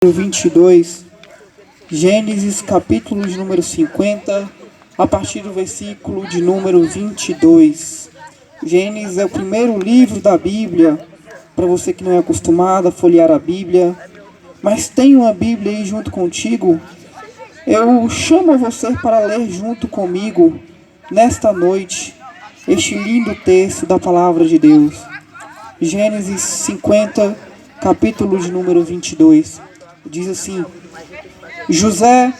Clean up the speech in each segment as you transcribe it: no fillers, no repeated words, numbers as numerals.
22, Gênesis capítulo de número 50, a partir do versículo de número 22. Gênesis é o primeiro livro da Bíblia, para você que não é acostumado a folhear a Bíblia, mas tem uma Bíblia aí junto contigo. Eu chamo você para ler junto comigo, nesta noite, este lindo texto da Palavra de Deus. Gênesis 50, capítulo de número 22. Diz assim: José,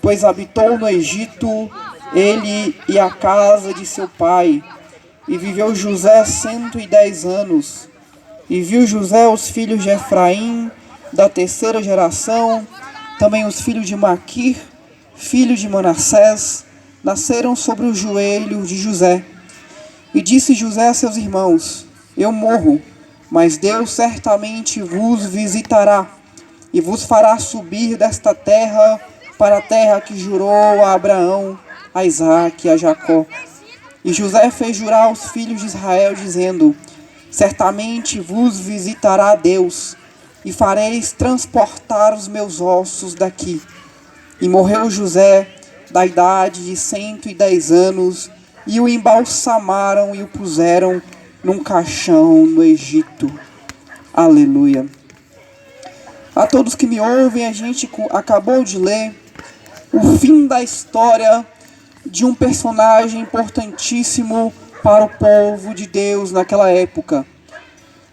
pois habitou no Egito, ele e a casa de seu pai, e viveu José 110 anos. E viu José os filhos de Efraim, da terceira geração, também os filhos de Maquir, filho de Manassés, nasceram sobre os joelhos de José. E disse José a seus irmãos: Eu morro, mas Deus certamente vos visitará, e vos fará subir desta terra para a terra que jurou a Abraão, a Isaque e a Jacó. E José fez jurar aos filhos de Israel, dizendo: Certamente vos visitará Deus, e fareis transportar os meus ossos daqui. E morreu José da idade de 110 anos, e o embalsamaram e o puseram num caixão no Egito. Aleluia. A todos que me ouvem, a gente acabou de ler o fim da história de um personagem importantíssimo para o povo de Deus naquela época.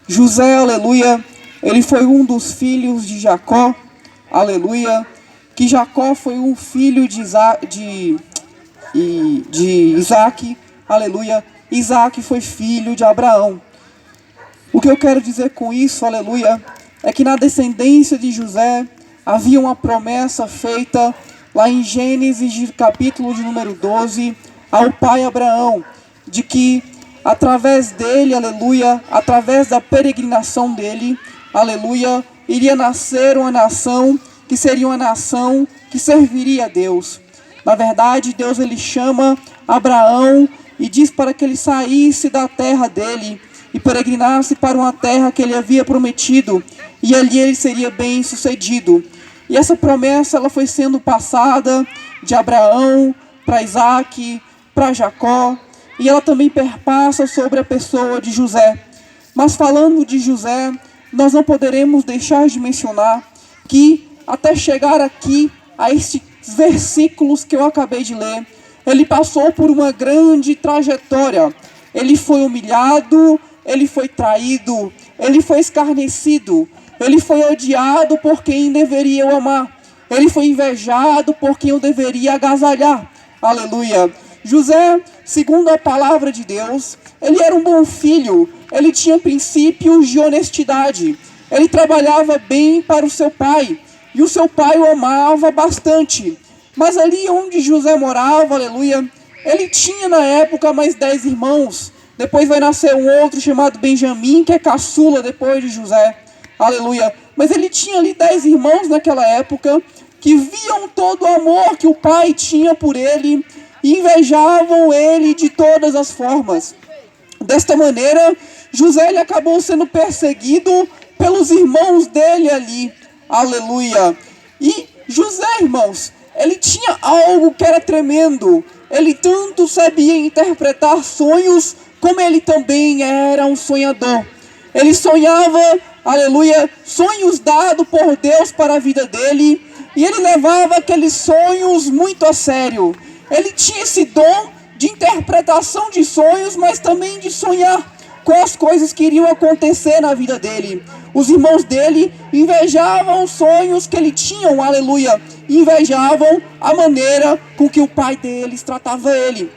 José, aleluia, ele foi um dos filhos de Jacó, aleluia, que Jacó foi um filho de Isaque, aleluia, Isaque foi filho de Abraão. O que eu quero dizer com isso, aleluia, é que na descendência de José havia uma promessa feita lá em Gênesis, capítulo de número 12, ao pai Abraão, de que através dele, aleluia, através da peregrinação dele, aleluia, iria nascer uma nação que seria uma nação que serviria a Deus. Na verdade, Deus ele chama Abraão e diz para que ele saísse da terra dele e peregrinasse para uma terra que ele havia prometido, e ali ele seria bem sucedido. E essa promessa ela foi sendo passada de Abraão para Isaque, para Jacó, e ela também perpassa sobre a pessoa de José. Mas falando de José, nós não poderemos deixar de mencionar que até chegar aqui a estes versículos que eu acabei de ler, ele passou por uma grande trajetória. Ele foi humilhado, ele foi traído, ele foi escarnecido, ele foi odiado por quem deveria o amar, ele foi invejado por quem o deveria agasalhar. Aleluia. José, segundo a palavra de Deus, ele era um bom filho, ele tinha princípios de honestidade, ele trabalhava bem para o seu pai, e o seu pai o amava bastante. Mas ali onde José morava, aleluia, ele tinha na época mais 10 irmãos. Depois vai nascer um outro chamado Benjamim, que é caçula depois de José. Aleluia. Mas ele tinha ali 10 irmãos naquela época, que viam todo o amor que o pai tinha por ele, e invejavam ele de todas as formas. Desta maneira, José ele acabou sendo perseguido pelos irmãos dele ali. Aleluia. E José, irmãos, ele tinha algo que era tremendo. Ele tanto sabia interpretar sonhos, como ele também era um sonhador. Ele sonhava, aleluia, sonhos dados por Deus para a vida dele, e ele levava aqueles sonhos muito a sério. Ele tinha esse dom de interpretação de sonhos, mas também de sonhar com as coisas que iriam acontecer na vida dele. Os irmãos dele invejavam os sonhos que ele tinha, aleluia, invejavam a maneira com que o pai deles tratava ele.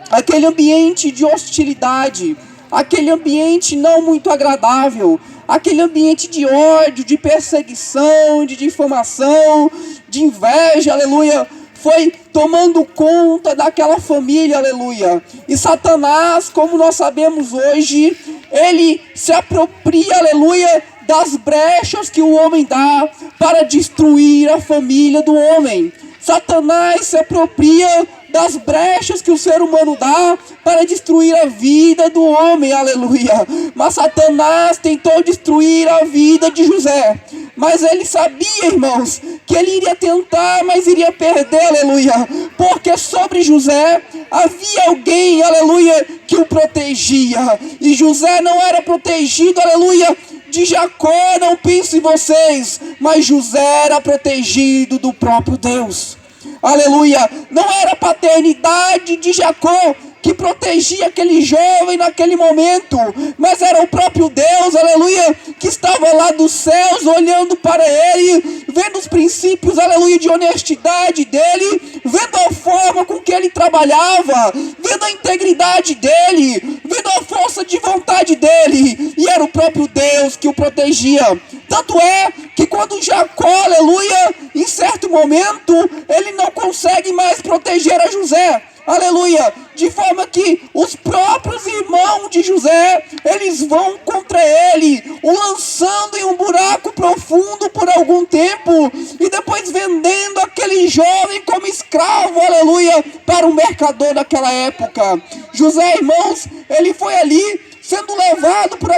Aquele ambiente de hostilidade, aquele ambiente não muito agradável, aquele ambiente de ódio, de perseguição, de difamação, de inveja, aleluia, foi tomando conta daquela família, aleluia. E Satanás, como nós sabemos hoje, ele se apropria, aleluia, das brechas que o homem dá para destruir a família do homem. Satanás se apropria das brechas que o ser humano dá para destruir a vida do homem, aleluia. Mas Satanás tentou destruir a vida de José, mas ele sabia, irmãos, que ele iria tentar, mas iria perder, aleluia, porque sobre José havia alguém, aleluia, que o protegia, e José não era protegido, aleluia, de Jacó, não pensem vocês, mas José era protegido do próprio Deus, aleluia. Não era a paternidade de Jacó que protegia aquele jovem naquele momento, mas era o próprio Deus, aleluia, que estava lá dos céus olhando para ele, vendo os princípios, aleluia, de honestidade dele, vendo a forma com que ele trabalhava, vendo a integridade dele, vendo a força de vontade dele, e era o próprio Deus que o protegia. Tanto é que quando Jacó, aleluia, em certo momento, ele não consegue mais proteger a José, aleluia, de forma que os próprios irmãos de José, eles vão contra ele, o lançando em um buraco profundo por algum tempo, e depois vendendo aquele jovem como escravo, aleluia, para o mercador daquela época. José, irmãos, ele foi ali sendo levado por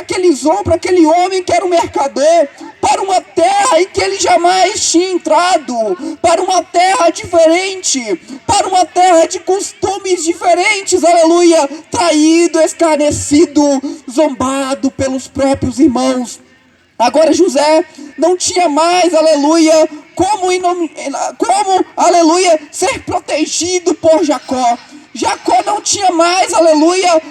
por aquele homem que era o mercador, para uma terra em que ele jamais tinha entrado, para uma terra diferente, para uma terra de costumes diferentes, aleluia, traído, escarnecido, zombado pelos próprios irmãos. Agora José não tinha mais, aleluia, como aleluia, ser protegido por Jacó. Jacó não tinha mais, aleluia,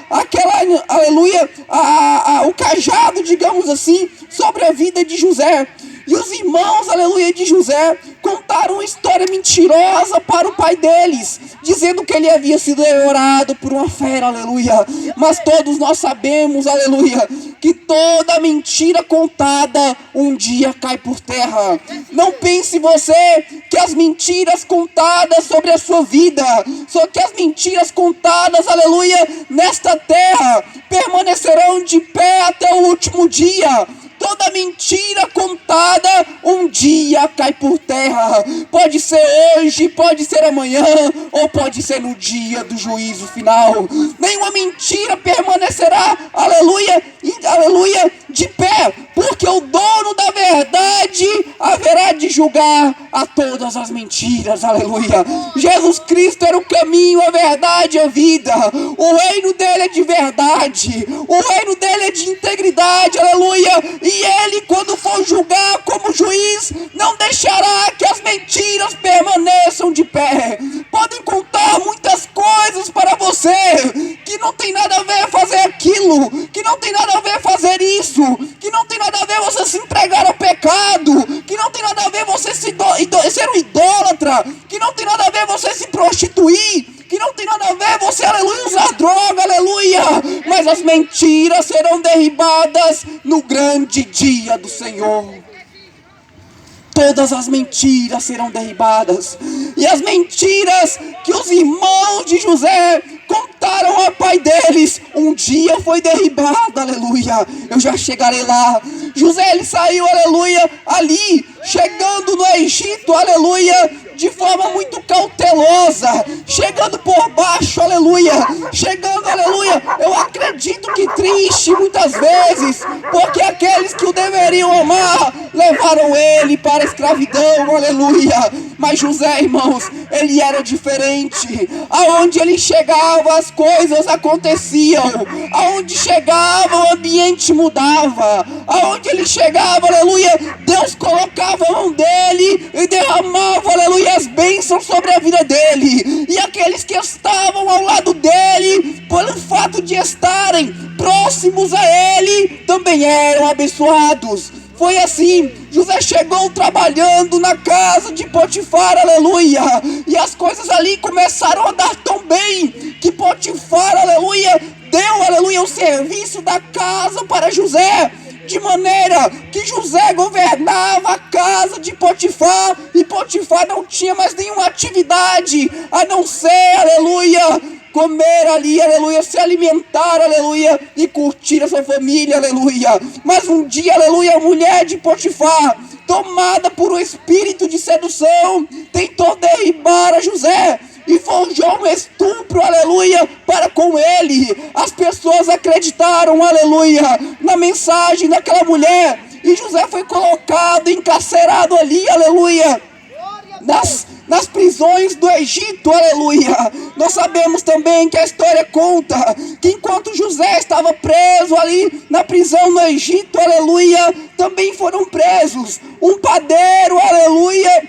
o cajado, digamos assim, sobre a vida de José. E os irmãos, aleluia, de José contaram uma história mentirosa para o pai deles, dizendo que ele havia sido devorado por uma fera, aleluia. Mas todos nós sabemos, aleluia, que toda mentira contada um dia cai por terra. Não pense você que as mentiras contadas sobre a sua vida, só que as mentiras contadas, aleluia, nesta terra, permanecerão de pé até o último dia. Toda mentira contada um dia cai por terra. Pode ser hoje, pode ser amanhã, ou pode ser no dia do juízo final. Nenhuma mentira permanecerá, aleluia, de pé, porque o dono da verdade haverá de julgar a todas as mentiras, aleluia. Jesus Cristo era o caminho, a verdade e a vida. O reino dele é de verdade, o reino dele é de integridade, aleluia. E ele, quando for julgar como juiz, não deixará que as mentiras permaneçam de pé. Podem contar muitas coisas para você, que não tem nada a ver fazer aquilo, que não tem nada a ver fazer isso, que não tem nada a ver você se entregar ao pecado, que não tem nada a ver você ser um idólatra, que não tem nada a ver você se prostituir, que não tem nada a ver você, aleluia, usar droga, aleluia. Mas as mentiras serão derribadas no grande dia do Senhor. Todas as mentiras serão derribadas. E as mentiras que os irmãos de José contaram ao pai deles, um dia foi derribada, aleluia. Eu já chegarei lá. José, ele saiu, aleluia, ali, chegando no Egito, aleluia, de forma muito cautelosa, chegando por baixo, aleluia, chegando, aleluia, eu acredito que triste muitas vezes, porque aqueles que o deveriam amar, levaram ele para a escravidão, aleluia. Mas José, irmãos, ele era diferente. Aonde ele chegava, as coisas aconteciam. Aonde chegava, o ambiente mudava. Aonde ele chegava, aleluia, Deus colocava a mão dele e derramava, aleluia, as bênçãos sobre a vida dele. E aqueles que estavam ao lado dele, pelo fato de estarem próximos a ele, também eram abençoados. Foi assim, José chegou trabalhando na casa de Potifar, aleluia, e as coisas ali começaram a dar tão bem, que Potifar, aleluia, deu, aleluia, o serviço da casa para José, de maneira que José governava a casa de Potifar, e Potifar não tinha mais nenhuma atividade, a não ser, aleluia, comer ali, aleluia, se alimentar, aleluia, e curtir a sua família, aleluia. Mas um dia, aleluia, a mulher de Potifar, tomada por um espírito de sedução, tentou derribar a José e forjou um estupro, aleluia, para com ele. As pessoas acreditaram, aleluia, na mensagem daquela mulher, E José foi colocado, encarcerado ali, aleluia, nas prisões do Egito, aleluia. Nós sabemos também que a história conta que enquanto José estava preso ali na prisão no Egito, aleluia, também foram presos um padeiro, aleluia,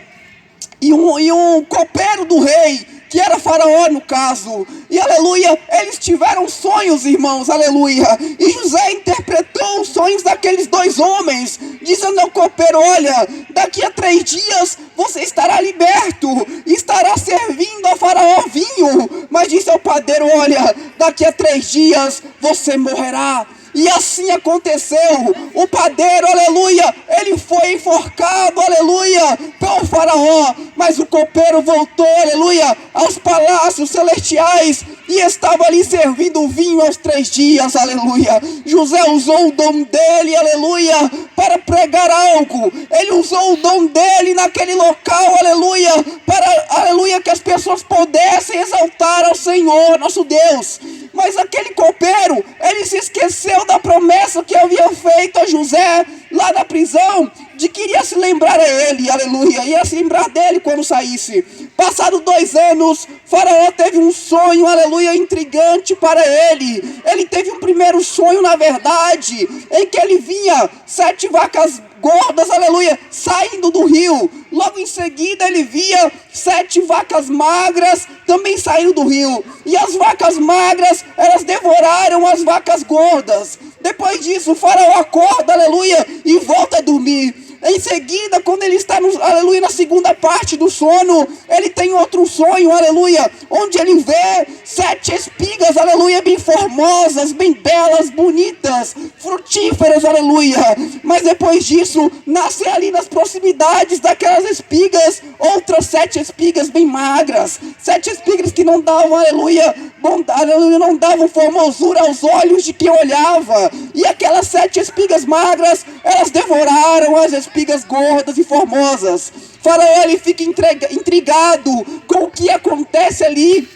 e um copeiro do rei, que era Faraó no caso. E aleluia, eles tiveram sonhos, irmãos, aleluia. E José interpretou os sonhos daqueles dois homens, dizendo ao copeiro: olha, daqui a 3 dias você estará liberto, estará servindo a Faraó vinho. Mas disse ao padeiro: olha, daqui a 3 dias você morrerá. E assim aconteceu. O padeiro, aleluia, ele foi enforcado, aleluia, pelo Faraó. Mas o copeiro voltou, aleluia, aos palácios celestiais e estava ali servindo vinho aos 3 dias, aleluia. José usou o dom dele, aleluia, para pregar algo. Ele usou o dom dele naquele local, aleluia, para, aleluia, que as pessoas pudessem exaltar ao Senhor, nosso Deus. Mas aquele copeiro, ele se esqueceu da promessa que havia feito a José lá na prisão, de que iria se lembrar a ele, aleluia, ia se lembrar dele quando saísse. Passados 2 anos, Faraó teve um sonho, aleluia, intrigante para ele. Ele teve um primeiro sonho, na verdade, em que ele via 7 vacas gordas, aleluia, saindo do rio. Logo em seguida ele via 7 vacas magras também saindo do rio. E as vacas magras, elas devoraram as vacas gordas. Depois disso, o Faraó acorda, aleluia, e volta a dormir. Em seguida, quando ele está, aleluia, na segunda parte do sono, ele tem outro sonho, aleluia, onde ele vê 7 espigas, aleluia, bem formosas, bem belas, bonitas, frutíferas, aleluia. Mas depois disso, nascem ali nas proximidades daquelas espigas, outras 7 espigas bem magras, 7 espigas que não davam, aleluia, bondade, aleluia, não davam formosura aos olhos de quem olhava. E aquelas 7 espigas magras, elas devoraram as espigas gordas e formosas. Faraó, ele fica intrigado com o que acontece ali,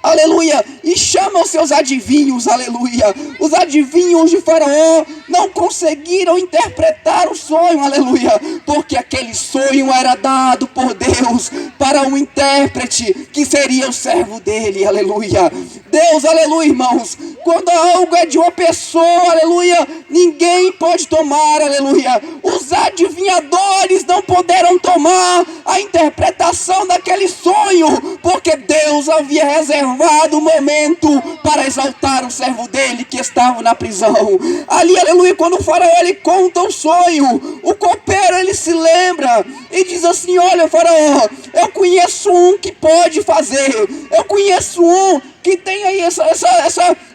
aleluia, e chama os seus adivinhos, aleluia. Os adivinhos de Faraó não conseguiram interpretar o sonho, aleluia, porque aquele sonho era dado por Deus para um intérprete que seria o servo dele, aleluia. Deus, aleluia, irmãos, quando algo é de uma pessoa, aleluia, ninguém pode tomar, aleluia. Os adivinhadores não puderam tomar a interpretação daquele sonho, porque Deus havia reservado o momento para exaltar o servo dele que estava na prisão. Ali, aleluia, quando o Faraó, ele conta o sonho, o copeiro, ele se lembra e diz assim: olha, Faraó, eu conheço um que pode fazer, eu conheço um que tem aí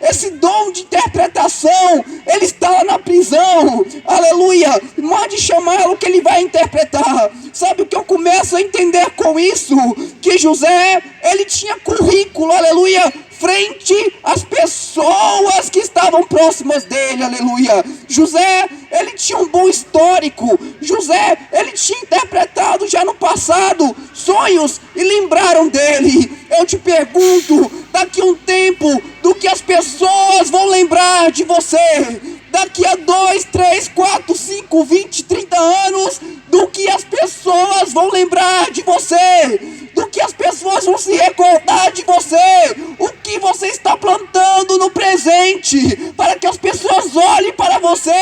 esse dom de interpretação. Ele está lá na prisão, aleluia, mande chamá-lo que ele vai interpretar. Sabe o que eu começo a entender com isso? Que José, ele tinha currículo, aleluia, frente às pessoas que estavam próximas dele, aleluia. José, ele tinha um bom histórico. José, ele tinha interpretado já no passado sonhos e lembraram dele. Eu te pergunto, daqui a um tempo, do que as pessoas vão lembrar de você? Daqui a 2, 3, 4, 5, 20, 30 anos, do que as pessoas vão lembrar de você? Do que as pessoas vão se recordar de você? O que você está plantando no presente, para que as pessoas olhem para você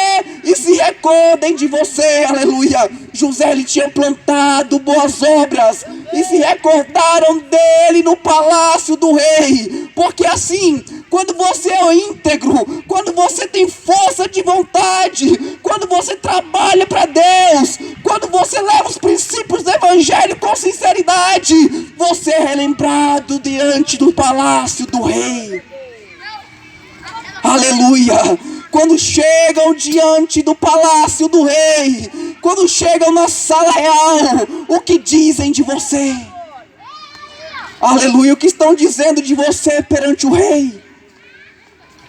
e se recordem de você, aleluia. José, ele tinha plantado boas obras e se recordaram dele no palácio do rei, porque assim, quando você é íntegro, quando você tem força de vontade, quando você trabalha para Deus, quando você leva os princípios do evangelho com sinceridade, você é relembrado diante do palácio do rei. Aleluia! Quando chegam diante do palácio do rei, quando chegam na sala real, o que dizem de você? Aleluia! O que estão dizendo de você perante o rei?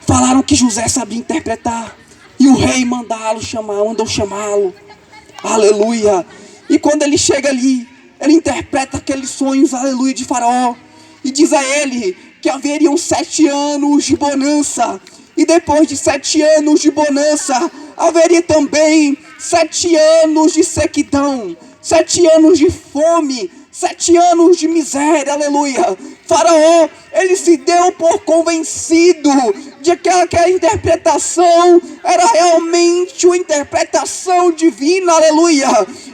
Falaram que José sabia interpretar, e o rei mandou chamá-lo. Aleluia! E quando ele chega ali, ele interpreta aqueles sonhos, aleluia, de Faraó, e diz a ele que haveriam 7 anos de bonança, e depois de 7 anos de bonança, haveria também 7 anos de sequidão, 7 anos de fome, 7 anos de miséria, aleluia. Faraó, ele se deu por convencido de que aquela interpretação era realmente uma interpretação divina, aleluia.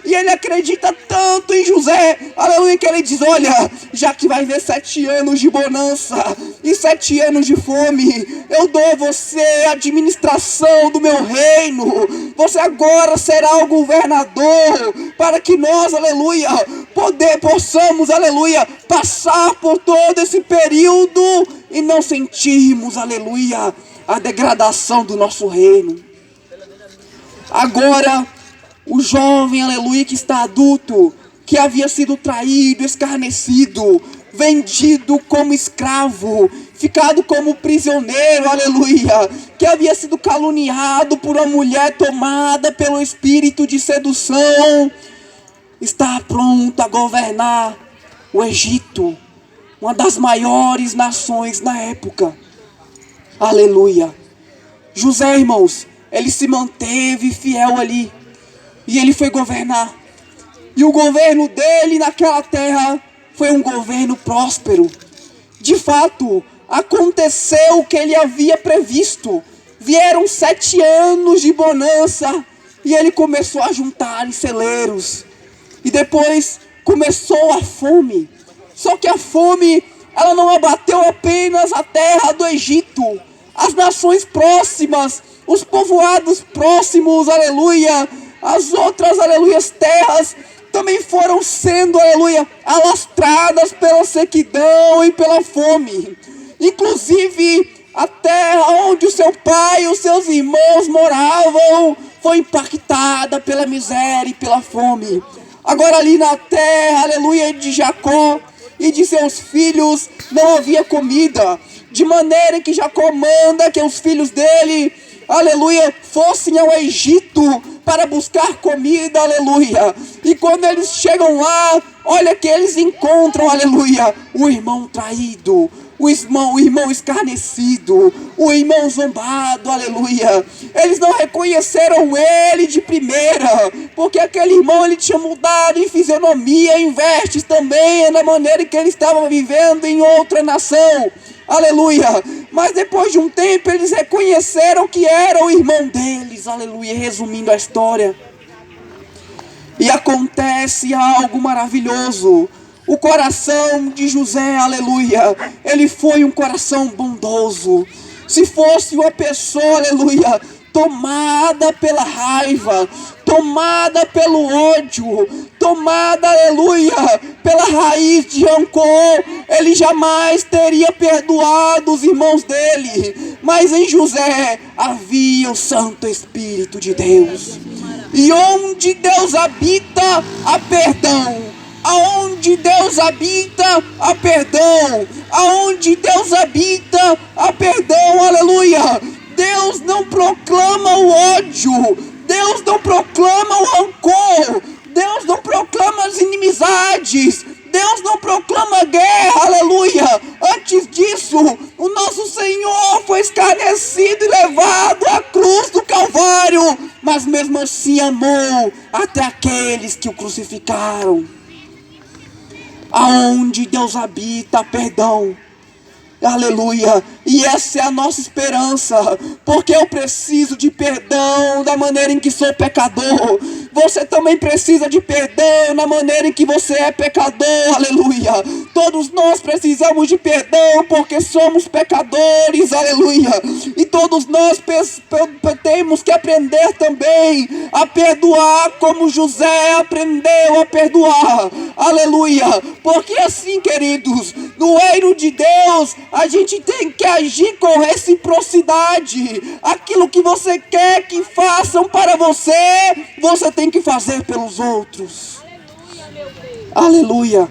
E ele acredita tanto em José, aleluia, que ele diz: olha, já que vai haver 7 anos de bonança e 7 anos de fome, eu dou a você a administração do meu reino. Você agora será o governador, para que nós, aleluia, possamos, aleluia, passar por todo esse período e não sentirmos, aleluia, a degradação do nosso reino. Agora, o jovem, aleluia, que está adulto, que havia sido traído, escarnecido, vendido como escravo, ficado como prisioneiro, aleluia, que havia sido caluniado por uma mulher tomada pelo espírito de sedução, está pronto a governar o Egito, uma das maiores nações na época. Aleluia. José, irmãos, ele se manteve fiel ali, e ele foi governar. E o governo dele naquela terra foi um governo próspero. De fato, aconteceu o que ele havia previsto. Vieram 7 anos de bonança, e ele começou a juntar em celeiros. E depois começou a fome. Só que a fome, ela não abateu apenas a terra do Egito. As nações próximas, os povoados próximos, aleluia, as outras, aleluia, terras também foram sendo, aleluia, alastradas pela sequidão e pela fome. Inclusive, a terra onde o seu pai e os seus irmãos moravam foi impactada pela miséria e pela fome. Agora ali na terra, aleluia, de Jacó e de seus filhos não havia comida, de maneira que Jacó manda que os filhos dele, aleluia, fossem ao Egito para buscar comida, aleluia. E quando eles chegam lá, olha que eles encontram, aleluia, o irmão traído, o irmão escarnecido, o irmão zombado, aleluia. Eles não reconheceram ele de primeira, porque aquele irmão, ele tinha mudado em fisionomia, em vestes também, na maneira que ele estava vivendo em outra nação, aleluia. Mas depois de um tempo, eles reconheceram que era o irmão deles, aleluia, resumindo a história. E acontece algo maravilhoso. O coração de José, aleluia, ele foi um coração bondoso. Se fosse uma pessoa, aleluia, tomada pela raiva, tomada pelo ódio, tomada, aleluia, pela raiz de rancor, ele jamais teria perdoado os irmãos dele. Mas em José havia o Santo Espírito de Deus. E onde Deus habita, há perdão. Aonde Deus habita, há perdão. Aonde Deus habita, há perdão, aleluia. Deus não proclama o ódio, Deus não proclama o rancor, Deus não proclama as inimizades, Deus não proclama guerra, aleluia. Antes disso, o nosso Senhor foi escarnecido e levado à cruz do Calvário, mas mesmo assim amou até aqueles que o crucificaram. Aonde Deus habita, perdão, aleluia. E essa é a nossa esperança, porque eu preciso de perdão da maneira em que sou pecador. Você também precisa de perdão na maneira em que você é pecador, aleluia. Todos nós precisamos de perdão porque somos pecadores, aleluia. E todos nós temos que aprender também a perdoar como José aprendeu a perdoar, aleluia. Porque assim, queridos, no reino de Deus, a gente tem que agir com reciprocidade. Aquilo que você quer que façam para você, você tem que fazer pelos outros. Aleluia.